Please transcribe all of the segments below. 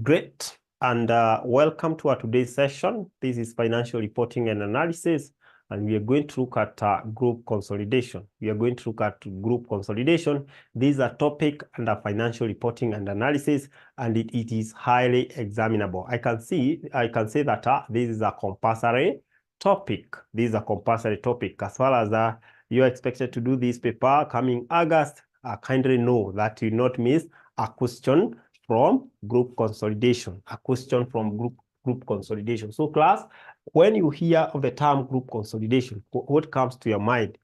Great, and welcome to our today's session. This is financial reporting and analysis, and we are going to look at group consolidation. We are going to look at group consolidation. This is a topic under financial reporting and analysis, and it is highly examinable. I can say that this is a compulsory topic. This is a compulsory topic. As far as you are expected to do this paper coming August, kindly know that you not miss a question from group consolidation, a question from group consolidation. So class, when you hear of the term group consolidation, what comes to your mind?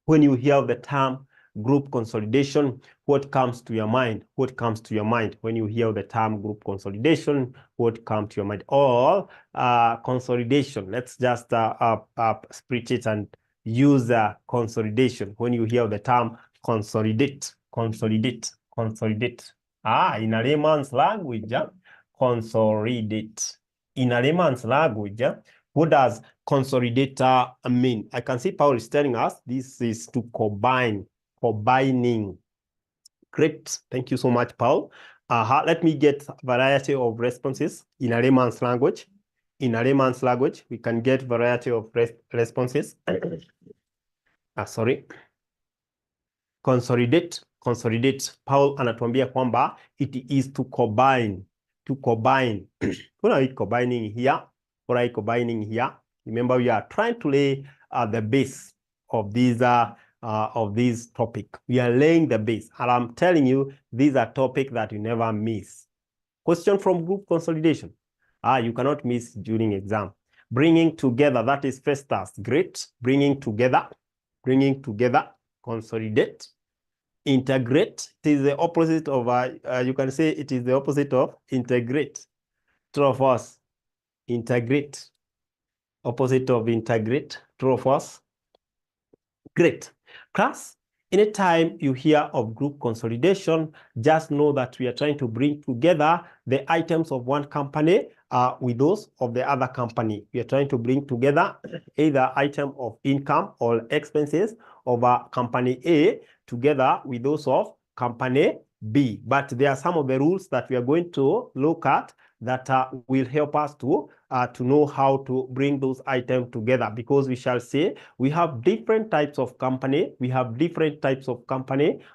When you hear of the term group consolidation, what comes to your mind? What comes to your mind? When you hear of the term group consolidation, what comes to your mind? Or consolidation. Let's just split it and use consolidation. When you hear of the term consolidate. In a layman's language, consolidate. In a layman's language, what does consolidator mean? I can see Paul is telling us this is to combine, combining. Great. Thank you so much, Paul. Let me get a variety of responses in a layman's language. In a layman's language, we can get variety of responses. Sorry. Consolidate. Paul anatuambia kwamba it is to combine. What are we combining here? Remember, we are trying to lay the base of this topic. We are laying the base, and I'm telling you, these are topics that you never miss. Question from group consolidation. You cannot miss during exam. Bringing together, that is first task. Great. Bringing together, consolidate. Integrate, it is the opposite of, you can say it is the opposite of integrate. True of us. Integrate. Opposite of integrate. True of us. Great. Class, anytime you hear of group consolidation, just know that we are trying to bring together the items of one company with those of the other company. We are trying to bring together either item of income or expenses of company A together with those of company B. But there are some of the rules that we are going to look at that will help us to know how to bring those items together, because we shall say we have different types of company.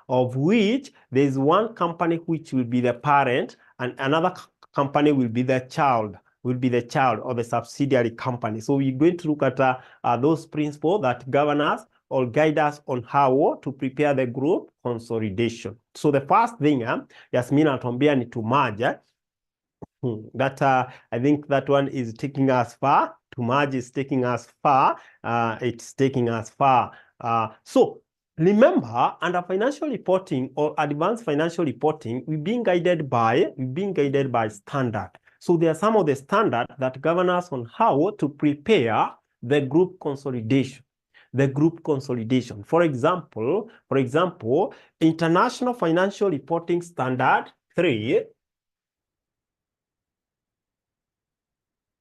Of which there is one company which will be the parent and another company will be the child. Or the subsidiary company. So we're going to look at those principles that govern us or guide us on how to prepare the group consolidation. So the first thing, Yasmin anatuambia ni to merge. That I think that one is taking us far. To merge is taking us far. It's taking us far. So remember, under financial reporting or advanced financial reporting, we're being guided by standard. So there are some of the standards that govern us on how to prepare the group consolidation. For example, International Financial Reporting Standard 3.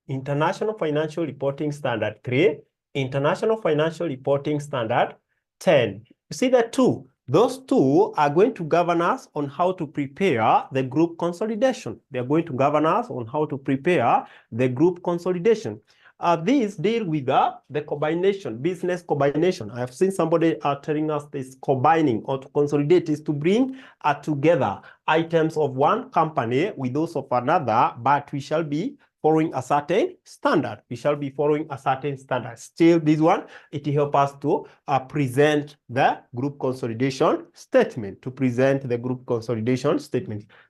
International Financial Reporting Standard 3. International Financial Reporting Standard 10. You see the two. Those two are going to govern us on how to prepare the group consolidation. They are going to govern us on how to prepare the group consolidation. These deal with the combination, business combination. I have seen somebody telling us this combining or to consolidate is to bring together items of one company with those of another, but we shall be following a certain standard. Still, this one, it helps us to present the group consolidation statement.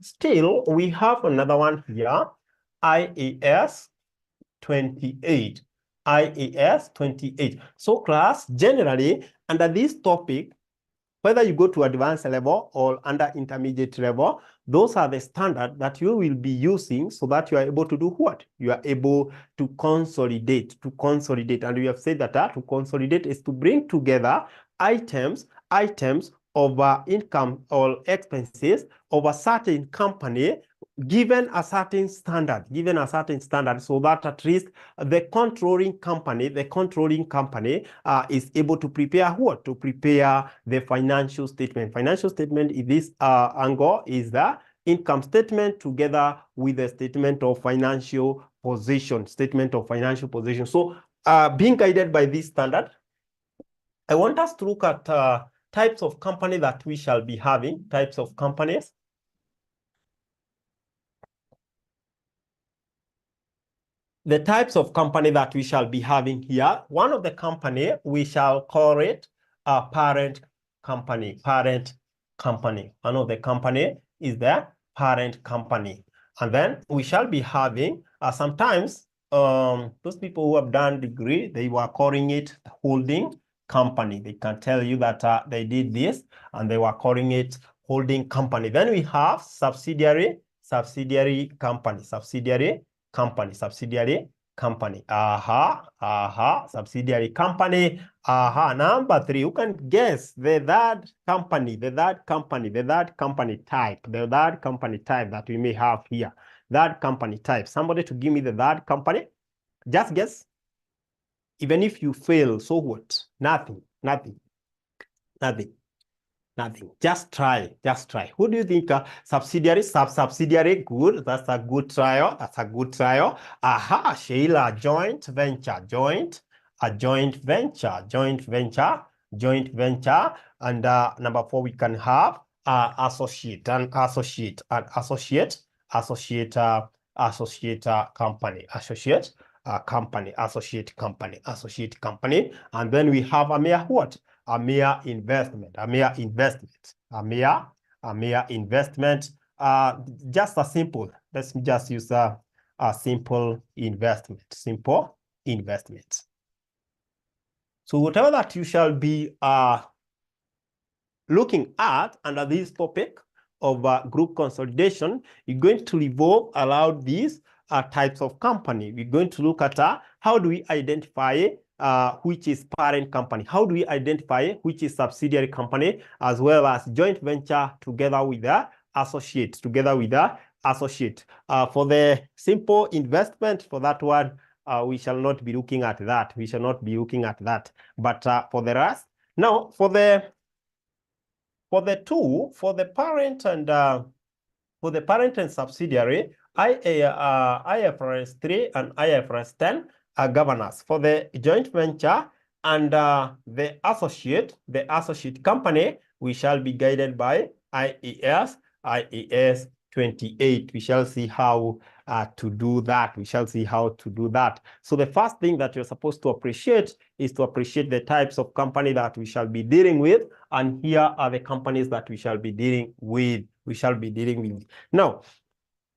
Still, we have another one here, IAS 28. So class, generally, under this topic, whether you go to advanced level or under intermediate level, those are the standards that you will be using so that you are able to do what? You are able to consolidate. And we have said that to consolidate is to bring together items of income or expenses of a certain company given a certain standard, so that at least the controlling company is able to prepare what? To prepare the financial statement. Financial statement in this angle is the income statement together with the statement of financial position, So being guided by this standard, I want us to look at types of company that we shall be having, types of companies. The types of company that we shall be having here, one of the company, we shall call it a parent company, One of the company is the parent company. And then we shall be having, sometimes those people who have done degree, they were calling it holding company. They can tell you that they did this and they were calling it holding company. Then we have subsidiary company, subsidiary company. Subsidiary company. Number 3, you can guess the third company type, that we may have here. Third company type. Somebody to give me the third company. Just guess. Even if you fail, so what? Nothing. Just try. Who do you think? Subsidiary, subsidiary, good. That's a good trial. Sheila, joint venture. And number 4, we can have associate company. And then we have a mere what? A mere investment. Just a simple. Let's just use a simple investment. So whatever that you shall be looking at under this topic of group consolidation, you're going to revolve around these types of company. We're going to look at how do we identify which is parent company, how do we identify which is subsidiary company, as well as joint venture together with the associate. For the simple investment, for that one, we shall not be looking at that. But for the rest, now for the parent and subsidiary, IFRS 3 and IFRS 10 are governors. For the joint venture and the associate company, we shall be guided by IAS 28. We shall see how to do that. So the first thing that you're supposed to appreciate is to appreciate the types of company that we shall be dealing with. And here are the companies that we shall be dealing with. Now,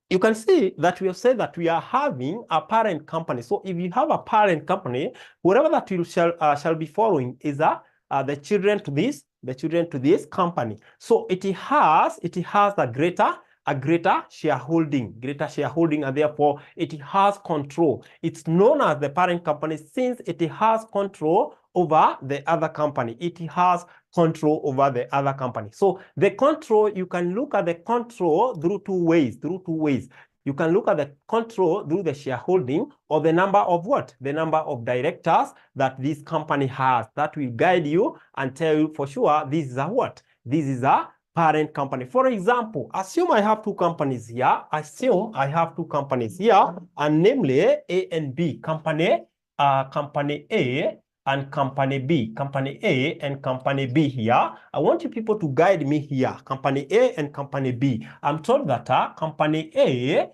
you can see that we have said that we are having a parent company. So if you have a parent company, whatever that you shall be following is the children to this company. So it has a greater shareholding, and therefore it has control. It's known as the parent company since it has control over the other company. So the control, you can look at the control through two ways. You can look at the control through the shareholding or the number of what? The number of directors that this company has. That will guide you and tell you for sure this is a what? This is a parent company. For example, assume I have two companies here. And namely A and B. Company A and company B. Company A and company B here. I want you people to guide me here. Company A and company B. I'm told that company A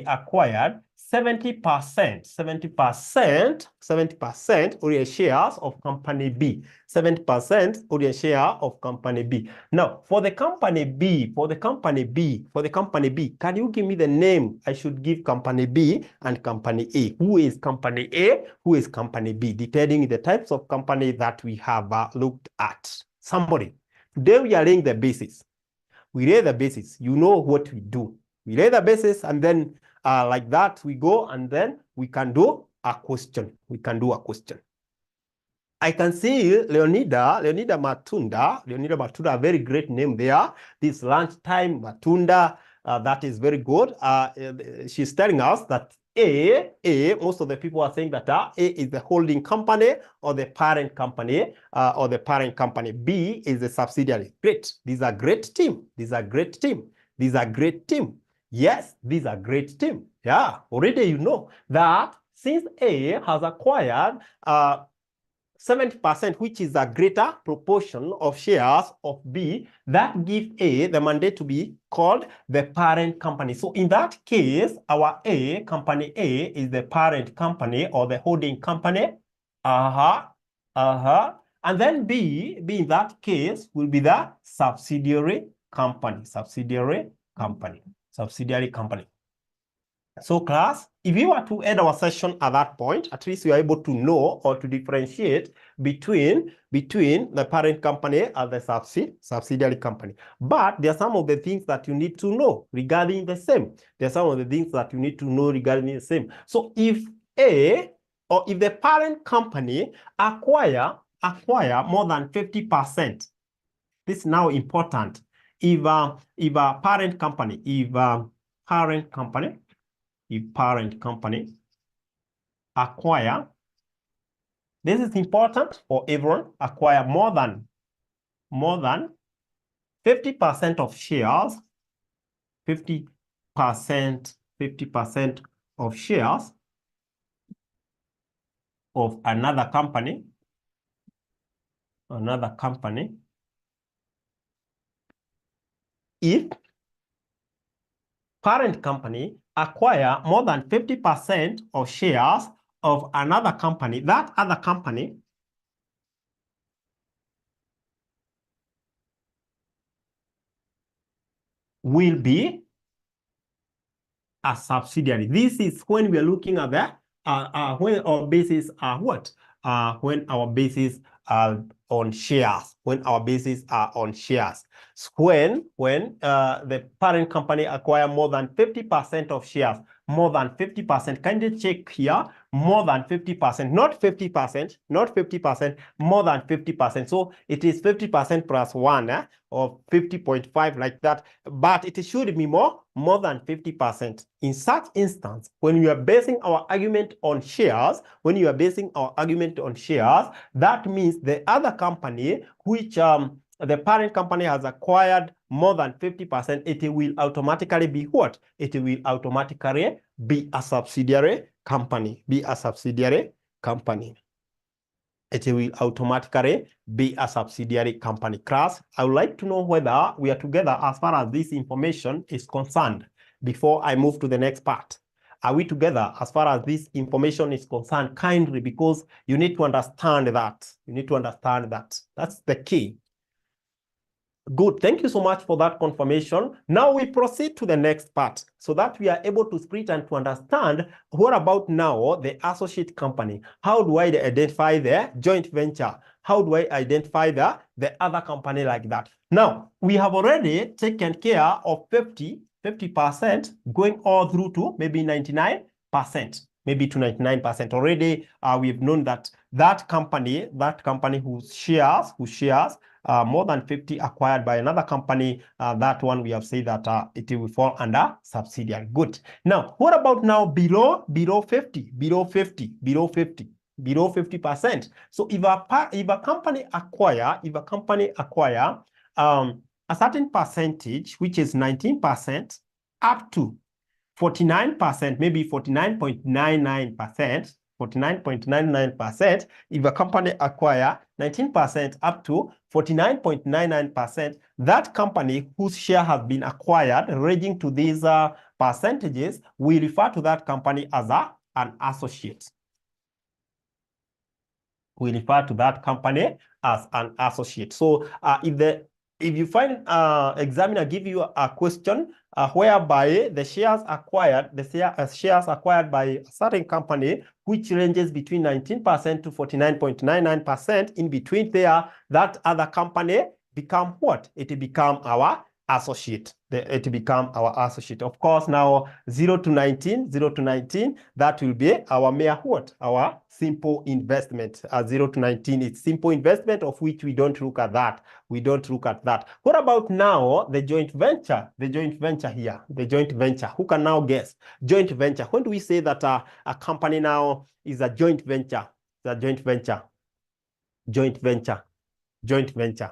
acquired 70% audience shares of company B. 70% audience share of company B. Now, for the company B, can you give me the name I should give company B and company A? Who is company A? Who is company B? Depending on the types of company that we have looked at. Somebody. Today we are laying the basis. We lay the basis. You know what we do. We lay the basis and then like that we go and then we can do a question. I can see Leonida Matunda, a very great name there. This lunchtime Matunda, that is very good. She's telling us that most of the people are saying that A is the holding company or the parent company, B is the subsidiary. Great. These are great team. These are great team. These are great team. Yes, these are great team. Yeah, already you know that since A has acquired 70%, which is a greater proportion of shares of B, that gives A the mandate to be called the parent company. So in that case, our company A is the parent company or the holding company. And then B in that case will be the subsidiary company. So class, if you were to end our session at that point, at least you are able to know or to differentiate between the parent company and the subsidiary company. But there are some of the things that you need to know regarding the same. So if the parent company acquire more than 50%, this is now important. If parent company acquire, this is important for everyone, acquire more than 50% of shares, 50% of shares of another company, if parent company acquire more than 50% of shares of another company, that other company will be a subsidiary. This is when we are looking at the when our bases are what? When our bases are on shares. When the parent company acquire more than 50% of shares, more than 50%. Kindly check here, more than 50%, not 50%, more than 50%. So it is 50% plus 1, or 50.5 like that, but it should be more than 50%. In such instance, when you are basing our argument on shares, that means the other company which the parent company has acquired more than 50%, it will automatically be what? It will automatically be a subsidiary company. It will automatically be a subsidiary company. Class, I would like to know whether we are together as far as this information is concerned before I move to the next part. Are we together as far as this information is concerned? Kindly, because you need to understand that. That's the key. Good. Thank you so much for that confirmation. Now we proceed to the next part so that we are able to split and to understand what about now the associate company. How do I identify the joint venture? How do I identify the other company like that? Now, we have already taken care of 50% going all through to maybe 99%. Maybe to 99% already. We've known that company whose shares more than 50 acquired by another company, that one we have said that it will fall under subsidiary. Good. Now, what about now below 50%? So if a company acquire a certain percentage, which is 19% up to 49%, maybe 49.99%, if a company acquire 19% up to 49.99%, that company whose share has been acquired ranging to these percentages, we refer to that company as an associate. So if you find examiner give you a question whereby the shares acquired by a certain company which ranges between 19% to 49.99%, in between there, that other company become what? It become our associate. It become our associate. Of course, now 0 to 19, that will be our mere what? Our simple investment. 0 to 19, it's simple investment, of which we don't look at that. We don't look at that. What about now the joint venture? The joint venture here, the joint venture. Who can now guess? Joint venture. When do we say that a company now is a joint venture? The joint venture. Joint venture. Joint venture.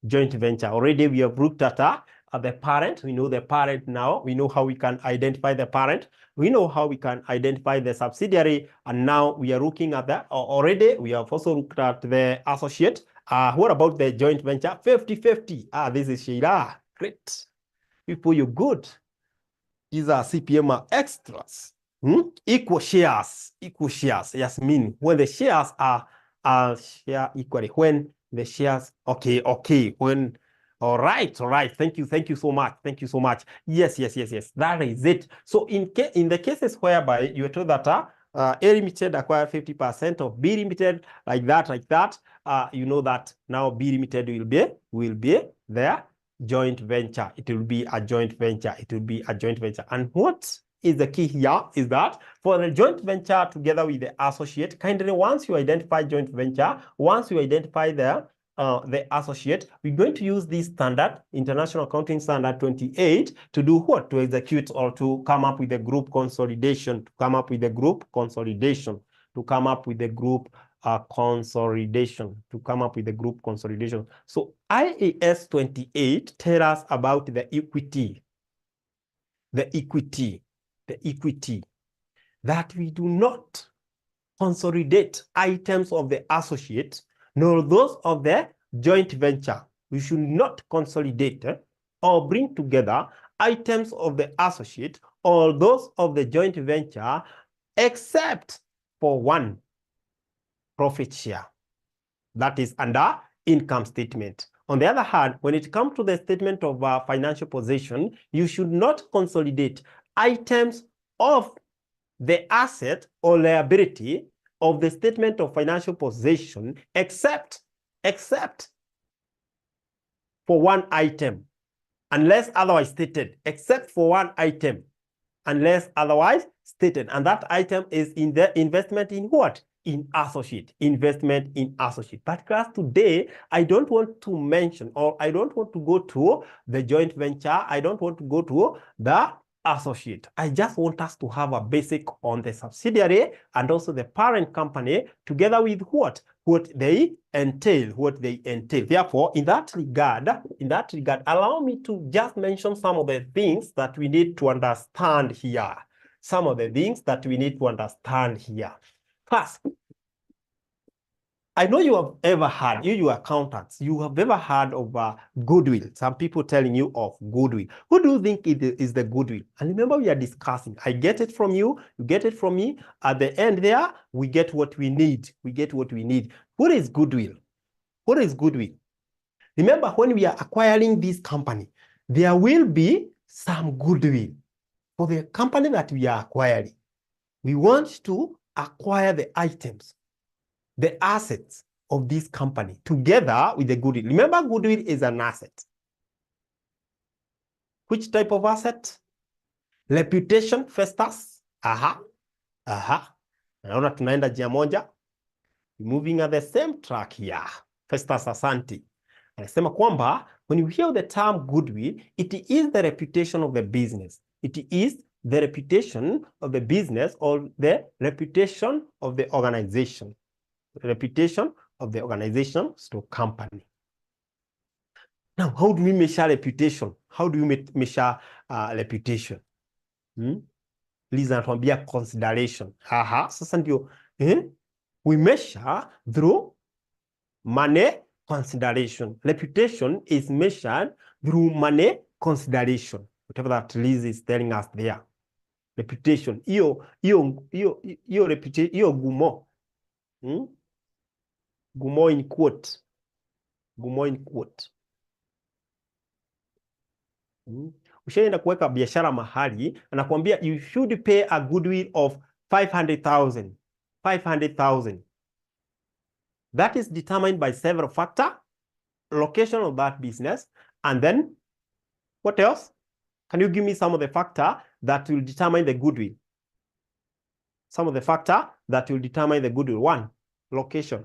Joint venture. Already we have looked at the parent. We know the parent now. We know how we can identify the parent. We know how we can identify the subsidiary. And now we are looking at that. Already we have also looked at the associate. What about the joint venture? 50-50. This is Sheila. Great. People, you're good. These are CPM extras. Equal shares. Equal shares. Yes, mean when the shares are share equally. When the shares, okay. When, all right. Thank you so much. Yes. That is it. So in the cases whereby you are told that A Limited acquire 50% of B Limited, like that, you know that now B Limited will be their joint venture. It will be a joint venture. And what is the key here is that for the joint venture together with the associate, kindly once you identify joint venture, once you identify the associate, we're going to use this standard, International Accounting Standard 28, to do what? To execute or to come up with a group consolidation, So IAS 28 tells us about the equity, that we do not consolidate items of the associate nor those of the joint venture. We should not consolidate or bring together items of the associate or those of the joint venture except for one: profit share. That is under income statement. On the other hand, when it comes to the statement of financial position, you should not consolidate items of the asset or liability of the statement of financial position except for one item, unless otherwise stated. Except for one item, unless otherwise stated. And that item is in the investment in what? In associate. Investment in associate. But class, today, I don't want to mention, or I don't want to go to the joint venture. I don't want to go to the associate. I just want us to have a basic on the subsidiary and also the parent company, together with what they entail. Therefore, in that regard, allow me to just mention some of the things that we need to understand here. Class, I know you have ever heard, you accountants, you have ever heard of goodwill. Some people telling you of goodwill. Who do you think is the goodwill? And remember, we are discussing. I get it from you, you get it from me. At the end there, we get what we need. What is goodwill? Remember, when we are acquiring this company, there will be some goodwill for the company that we are acquiring. We want to acquire the items, the assets of this company together with the goodwill. Remember, goodwill is an asset. Which type of asset? Reputation, Festus. Naona tunaenda njia moja. Moving at the same track here. Festus, asante. Anasema kwamba when you hear the term goodwill, it is the reputation of the business. It is the reputation of the business or the reputation of the organization. Reputation of the organization, so company. Now, how do we measure reputation? How do you measure reputation? Liza anatuambia consideration. Sasa ndio, we measure through money consideration. Reputation is measured through money consideration. Whatever that Liz is telling us there. Reputation. Iyo reputation, iyo gumo. Gumo in quote. Ushaenda kuweka biashara mahali, anakuambia you should pay a goodwill of 500,000. That is determined by several factors: location of that business, and then What else? Can you give me some of the factor that will determine the goodwill? Some of the factor that will determine the goodwill. 1, location.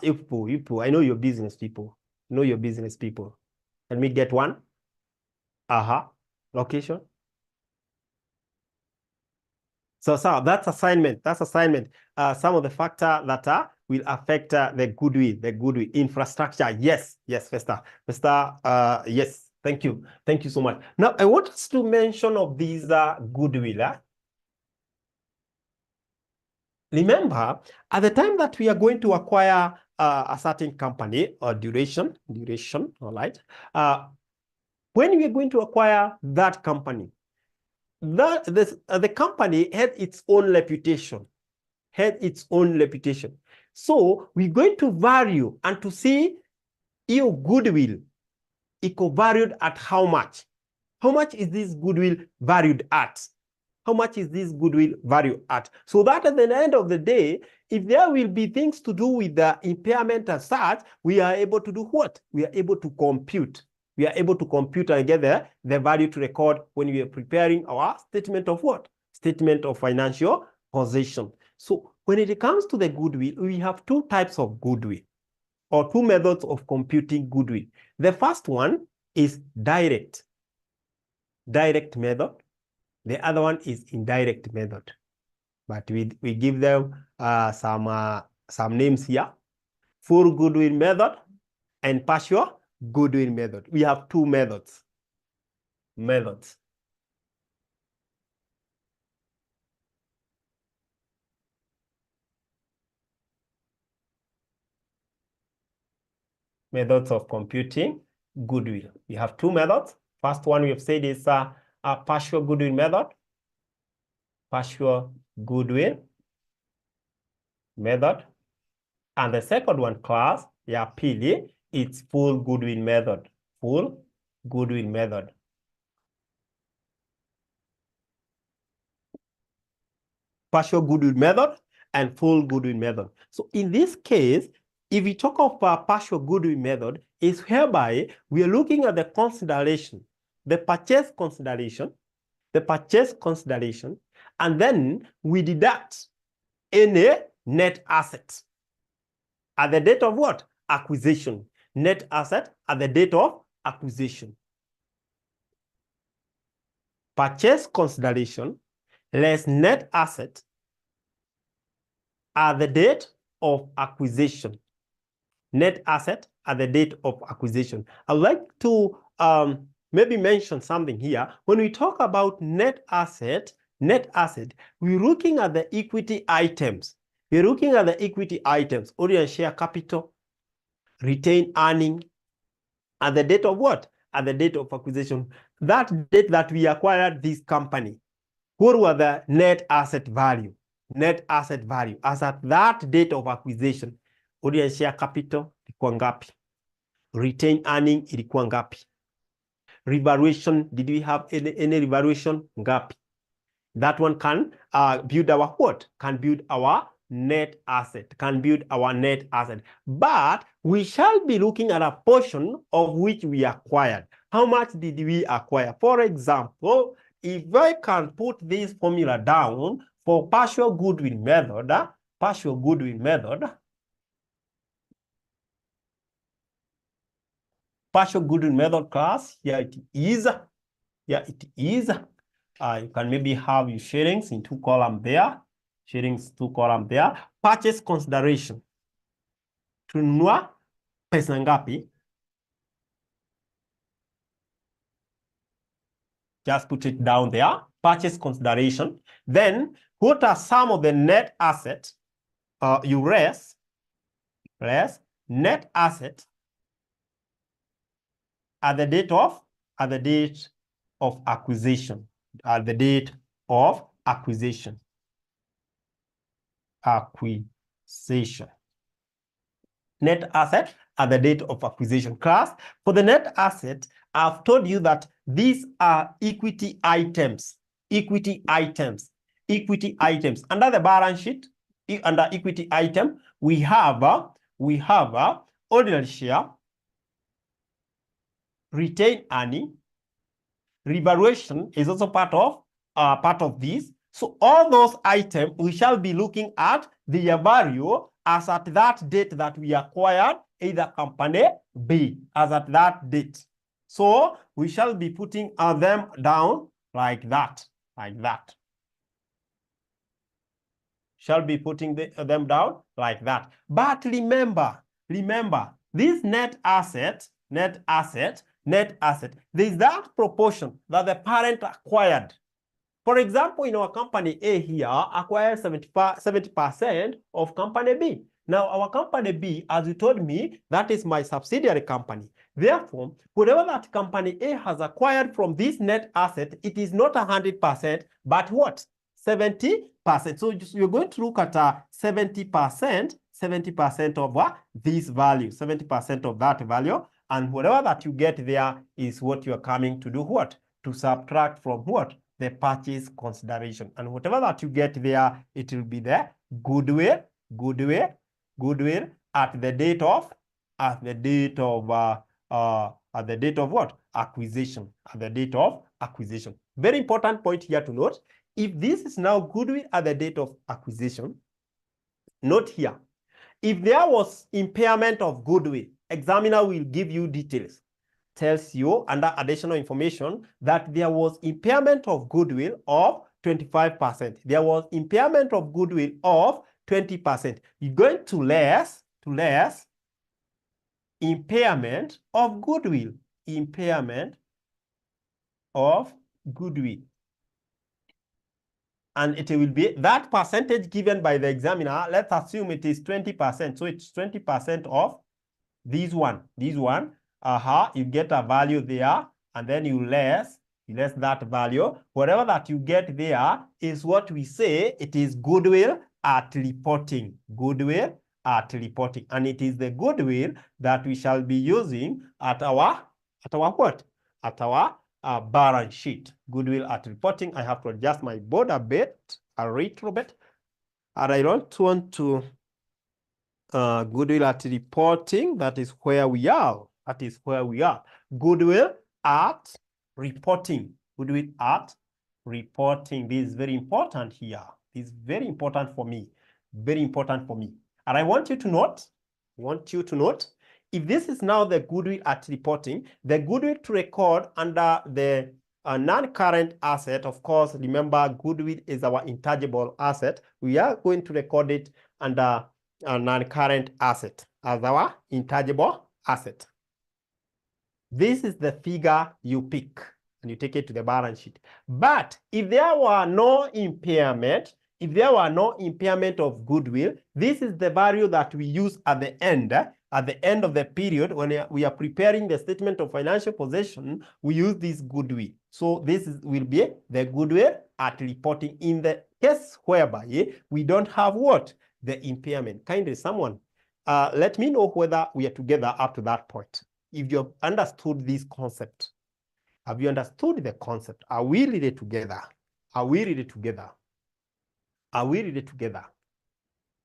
People. I know your business people. Know your business people. Let me get 1. Location. So that's assignment. That's assignment. Some of the factor that will affect the goodwill, infrastructure. Yes, Festa. Yes. Thank you. Thank you so much. Now, I want us to mention of these goodwill. Remember, at the time that we are going to acquire a certain company or duration, all right? When we are going to acquire that company, the company had its own reputation, So we're going to value and to see your goodwill equal valued at how much? How much is this goodwill valued at? How much is this goodwill valued at? So that at the end of the day, if there will be things to do with the impairment as such, we are able to do what? We are able to compute. We are able to compute and get the value to record when we are preparing our statement of what? Statement of financial position. So when it comes to the goodwill, we have 2 types of goodwill, or 2 methods of computing goodwill. The first one is direct method. The other one is indirect method. But we give them some names here. Full goodwill method and partial goodwill method. We have 2 methods. Methods of computing goodwill. We have 2 methods. First one we have said is a partial goodwill method. Partial goodwill method. And the second one, class, pili, it's full goodwill method. Full goodwill method. Partial goodwill method and full goodwill method. So in this case, if we talk of partial goodwill method, is whereby we are looking at the consideration, the purchase consideration, and then we deduct any net asset at the date of what? Acquisition. Net asset at the date of acquisition. Purchase consideration less net asset at the date of acquisition. Net asset at the date of acquisition. I'd like to maybe mention something here. When we talk about net asset, we're looking at the equity items. We're looking at the equity items, ordinary share capital, retained earning, at the date of what? At the date of acquisition. That date that we acquired this company, what were the net asset value? Net asset value as at that date of acquisition. Ordinary share capital ilikuwa ngapi? Retained earning ilikuwa ngapi? Revaluation, did we have any revaluation? Ngapi? That one can build our what? Can build our net asset. But we shall be looking at a portion of which we acquired. How much did we acquire? For example, if I can put this formula down for partial goodwill method, partial goodwill method class, here it is. You can maybe have your shillings in 2 columns there. Purchase consideration. Tununua pesa ngapi? Just put it down there. Purchase consideration. Then, what are some of the net assets? You less net asset at the date of acquisition. At the date of acquisition. Net asset at the date of acquisition. Class, for the net asset, I've told you that these are equity items. Under the balance sheet, under equity item, we have we have ordinary share, retained earning, revaluation is also part of this. So all those items, we shall be looking at their value as at that date that we acquired either company B, as at that date. So we shall be putting them down like that, Shall be putting them down like that. But remember, this net asset, there's that proportion that the parent acquired. For example, in our company A here, acquired 70% of company B. Now, our company B, as you told me, that is my subsidiary company. Therefore, whatever that company A has acquired from this net asset, it is not 100%, but what? 70%. So you're going to look at 70% of this value, 70% of that value. And whatever that you get there is what you're coming to do what? To subtract from what? The purchase consideration. And whatever that you get there, it will be the goodwill at the date of what? Acquisition. At the date of acquisition. Very important point here to note. If this is now goodwill at the date of acquisition, note here, if there was impairment of goodwill, examiner will give you details. Tells you under additional information that there was impairment of goodwill of 25%. There was impairment of goodwill of 20%. You're going to less impairment of goodwill. Impairment of goodwill. And it will be that percentage given by the examiner. Let's assume it is 20%. So it's 20% of this one. You get a value there, and then you less that value. Whatever that you get there is what we say it is goodwill at reporting. Goodwill at reporting. And it is the goodwill that we shall be using at our what? At our balance sheet. Goodwill at reporting. I have to adjust my board a little bit. And I don't want to goodwill at reporting. That is where we are. Goodwill at reporting. Goodwill at reporting. This is very important here. This is very important for me. And I want you to note, if this is now the goodwill at reporting, the goodwill to record under the non-current asset, of course, remember goodwill is our intangible asset. We are going to record it under a non-current asset as our intangible asset. This is the figure you pick and you take it to the balance sheet. But if there were no impairment, of goodwill, this is the value that we use at the end of the period when we are preparing the statement of financial position. We use this goodwill. So this will be the goodwill at reporting in the case whereby we don't have what? The impairment. Kindly someone, let me know whether we are together up to that point. If you have understood this concept, have you understood the concept? Are we really together?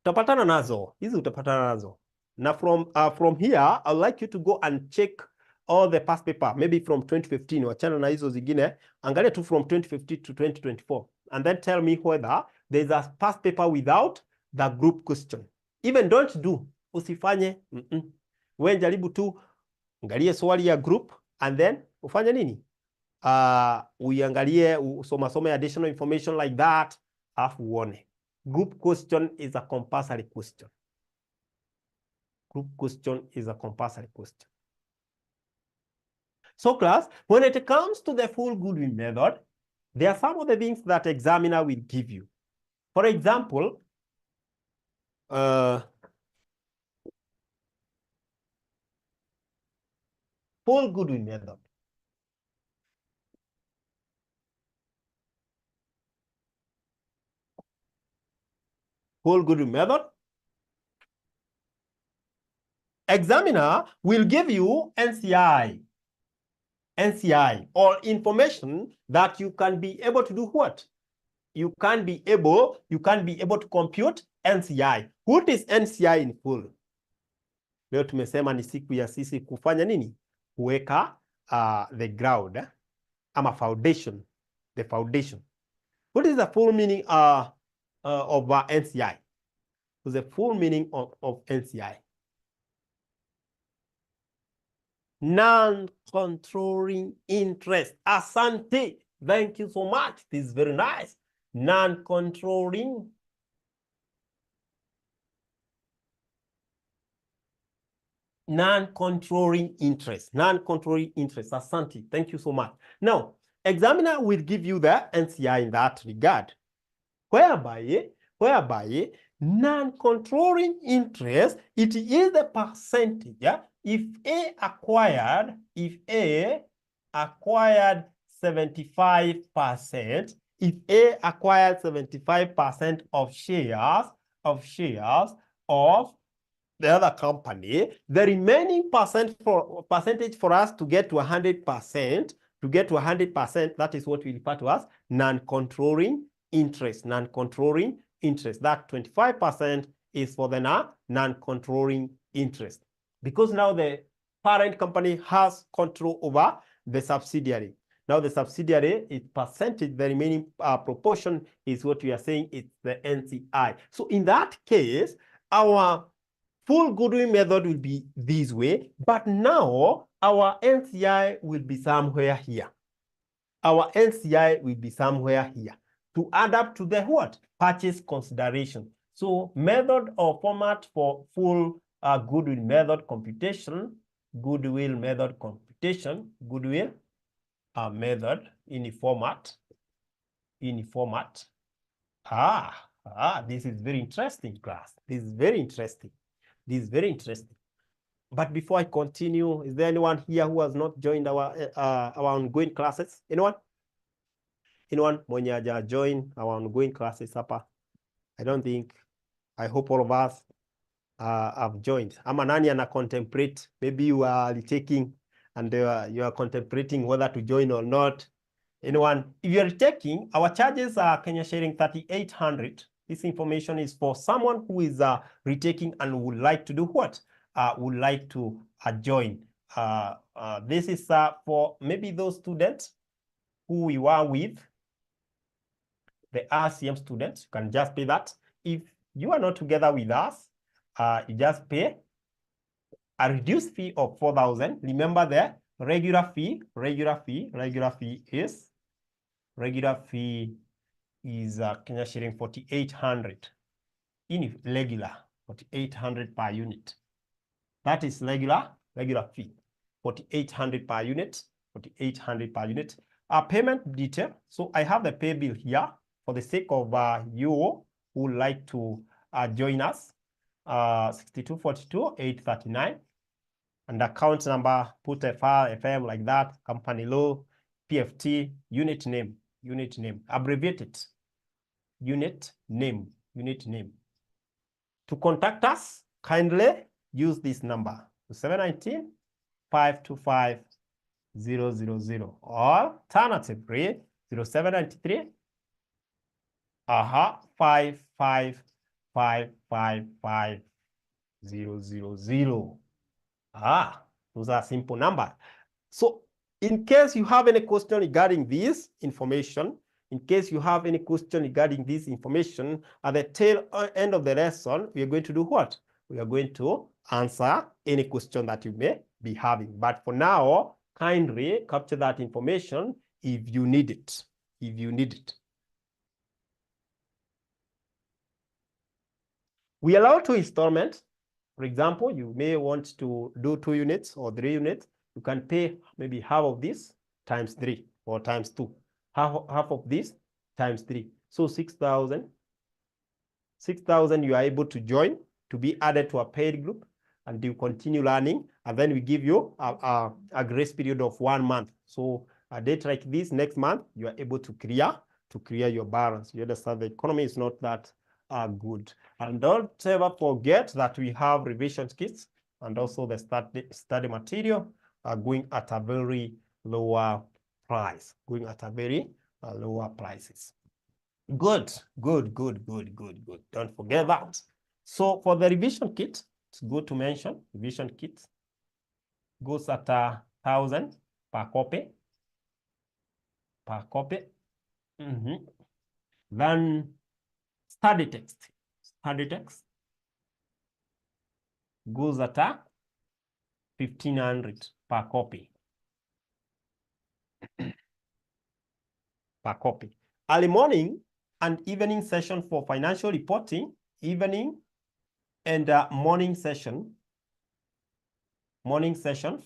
Utapatana nazo. Hizi utapatana nazo. Now from here, I'd like you to go and check all the past paper, maybe from 2015, wachana na hizo zingine, angalia tu from 2015 to 2024, and then tell me whether there's a past paper without the group question. Even don't do, usifanye, we jaribu tu, angalie swali ya group, and then ufanye nini? Uiangalie, usoma additional information like that, afu uone. Group question is a compulsory question. So class, when it comes to the full goodwill method, there are some of the things that examiner will give you. For example, full goodwill method. Full goodwill method. Examiner will give you NCI, or information that you can be able to do what? You can be able to compute NCI. What is NCI in full? Leo tumesema ni siku ya sisi kufanya nini? Kuweka the ground ama foundation, the foundation. What is the full meaning of NCI? What's the full meaning of NCI? Non-controlling interest. Asante. Thank you so much. This is very nice. Non-controlling interest. Non-controlling interest. Asante. Thank you so much. Now, examiner will give you the NCI in that regard, whereby non-controlling interest, it is the percentage. Yeah? If A acquired 75%, if A acquired 75% of shares of the other company, the remaining percentage for us to get to 100%, that is what we refer to as non-controlling interest. Non-controlling interest. That 25% is for the non-controlling interest. Because now the parent company has control over the subsidiary. Now the subsidiary, its percentage, the remaining proportion is what we are saying, it's the NCI. So in that case, our full goodwill method will be this way, but now our NCI will be somewhere here. Our NCI will be somewhere here to add up to the what? Purchase consideration. So method or format for full goodwill method computation, goodwill method computation, goodwill method in a format. This is very interesting, class. This is very interesting. This is very interesting. But before I continue, is there anyone here who has not joined our ongoing classes? Anyone? Anyone mwenye haja join our ongoing classes hapa? I don't think. I hope all of us have joined. Ama nani ana contemplate? Maybe you are retaking and you are contemplating whether to join or not. Anyone? If you are retaking, our charges are Kenya sharing 3,800. This information is for someone who is retaking and would like to do what? Would like to join. This is for maybe those students who we were with, the RCM students. You can just pay that. If you are not together with us, you just pay a reduced fee of 4,000. Remember the regular fee is Kenya sharing 4,800 in regular, 4,800 per unit. That is regular fee, 4,800 per unit, 4,800 per unit. Payment detail. So I have the pay bill here for the sake of you who would like to join us. 6242-839, and account number, put a file, FM like that, company law, PFT, unit name, abbreviate it, unit name. To contact us, kindly use this number, 719-525-000, or alternatively 0793 5555000. Those are simple numbers. So in case you have any question regarding this information, at the tail end of the lesson, we are going to do what? We are going to answer any question that you may be having. But for now, kindly capture that information if you need it. We allow 2 installments. For example, you may want to do 2 units or 3 units. You can pay maybe half of this times 3 or times 2. Half of this times 3. So 6,000. 6,000 you are able to join to be added to a paid group, and you continue learning. And then we give you a grace period of 1 month. So a date like this, next month, you are able to clear your balance. You understand the economy is not that good. And don't ever forget that we have revision kits and also the study material going at a very lower price, lower prices. Good. Don't forget that. So for the revision kit, it's good to mention, revision kits goes at 1,000 per copy. Then study text goes at 1,500 per copy. Per copy. Early morning and evening session for financial reporting, evening and morning session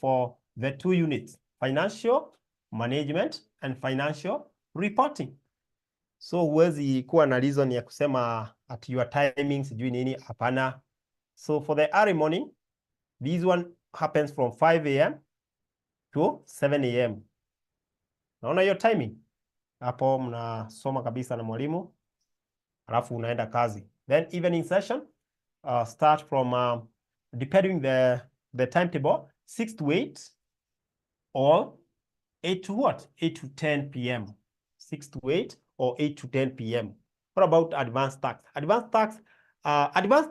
for the 2 units, financial management and financial reporting. So huwezi kuwa na reason ya kusema at your timing sijui nini, hapana. So for the early morning, this one happens from 5 a.m. to 7 a.m. Naona hiyo timing? Hapo mnasoma kabisa na mwalimu, alafu unaenda kazi. Then evening session start from depending the timetable 6 to 8 or 8 to what? 8 to 10 p.m. 6 to 8 or 8 to 10 p.m. What about advanced tax? Advanced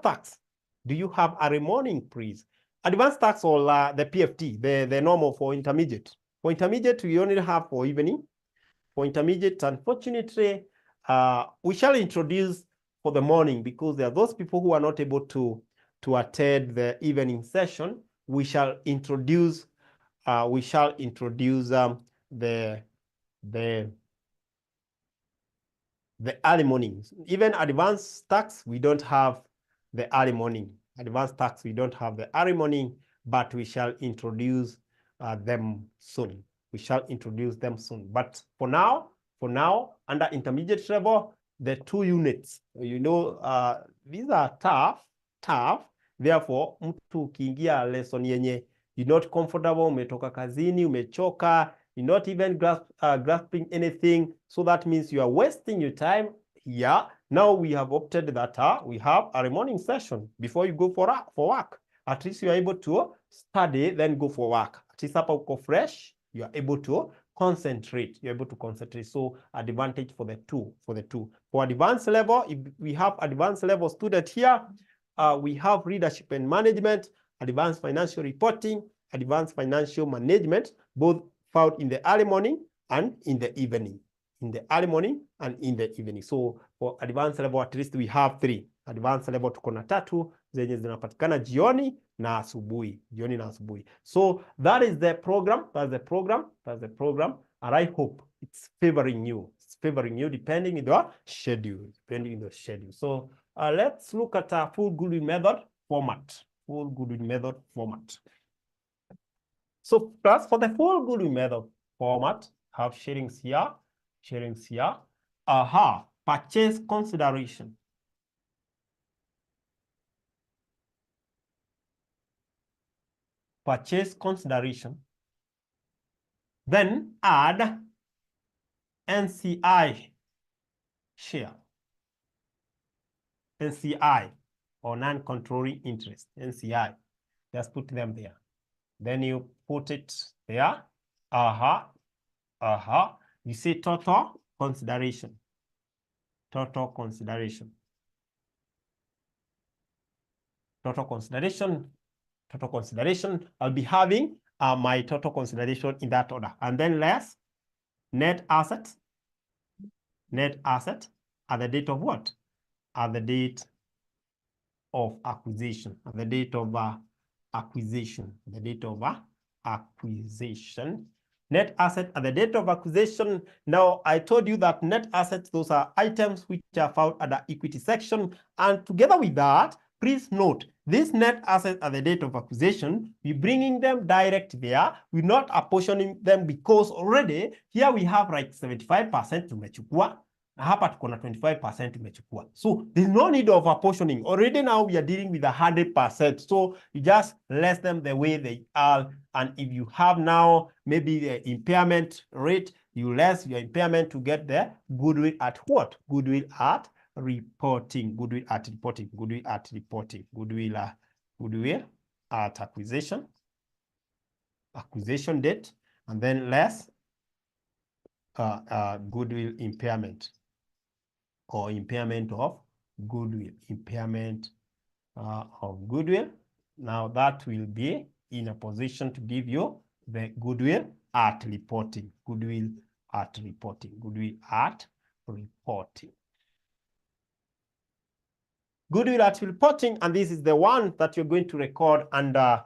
tax. Do you have early morning, please? Advanced tax or the PFT, the normal for intermediate. For intermediate, we only have for evening. For intermediate, unfortunately, we shall introduce for the morning because there are those people who are not able to attend the evening session. We shall introduce the early mornings. Even advanced tax, we don't have the early morning. Advanced tax, we don't have the early morning, but we shall introduce them soon. We shall introduce them soon. But for now, under intermediate level, the 2 units, you know, these are tough. Therefore, mtu ukiingia lesson yenye you're not comfortable, umetoka kazini, umechoka, you're not even grasping anything, so that means you are wasting your time here. Now we have opted that we have a morning session before you go for work. At least you are able to study, then go for work. At least hapa uko fresh, you are able to concentrate. You're able to concentrate. So advantage for the two. For advanced level, if we have advanced level student here, we have leadership and management, advanced financial reporting, advanced financial management, both found in the early morning and in the evening. In the early morning and in the evening. So for advanced level, at least we have 3. Advanced level tuko na 3 zenye zinapatikana jioni na asubuhi. So that is the program. That's the program. And I hope it's favoring you. Depending on the schedule. So let's look at a full Goodwill method format. So plus for the full Goodwill method format, have sharings here. Purchase consideration. Then add NCI share. NCI or non-controlling interest. NCI. Just put them there. Then you put it there. You say total consideration. Total consideration. I'll be having my total consideration in that order. And then less net asset at the date of what? At the date of acquisition. Net asset at the date of acquisition. Now, I told you that net assets, those are items which are found at the equity section. And together with that, please note, this net asset at the date of acquisition, we're bringing them direct there. We're not apportioning them because already here we have like 75% tumechukua. Hapa tuko na 25% tumechukua. So there's no need of apportioning. Already now we are dealing with 100%. So you just less them the way they are. And if you have now maybe the impairment rate, you less your impairment to get the goodwill at what? Goodwill at reporting. Goodwill at acquisition date, and then less goodwill impairment or impairment of goodwill. Now that will be in a position to give you the goodwill at reporting. Goodwill at reporting. Goodwill at reporting. Goodwill at reporting, and this is the one that you're going to record under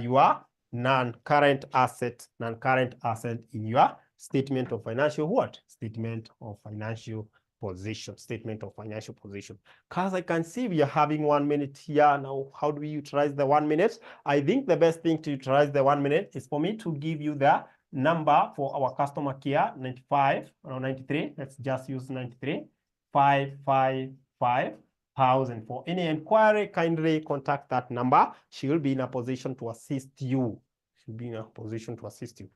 your non-current asset in your statement of financial what? Statement of financial position. Statement of financial position. Because I can see we are having 1 minute here. Now, how do we utilize the 1 minute? I think the best thing to utilize the 1 minute is for me to give you the number for our customer care, 95 or 93. Let's just use 93. 555. For any inquiry, kindly contact that number. She will be in a position to assist you. She'll be in a position to assist you.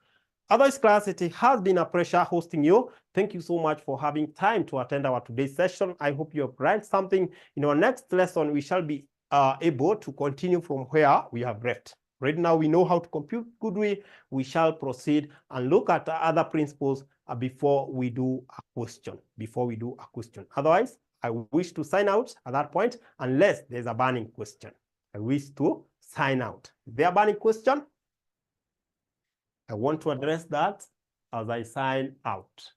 Otherwise, class, it has been a pleasure hosting you. Thank you so much for having time to attend our today's session. I hope you have learned something. In our next lesson, we shall be able to continue from where we have left. Right now, we know how to compute goodwill. We shall proceed and look at other principles before we do a question. Otherwise, I wish to sign out at that point unless there's a burning question. I wish to sign out. Is there a burning question? I want to address that as I sign out.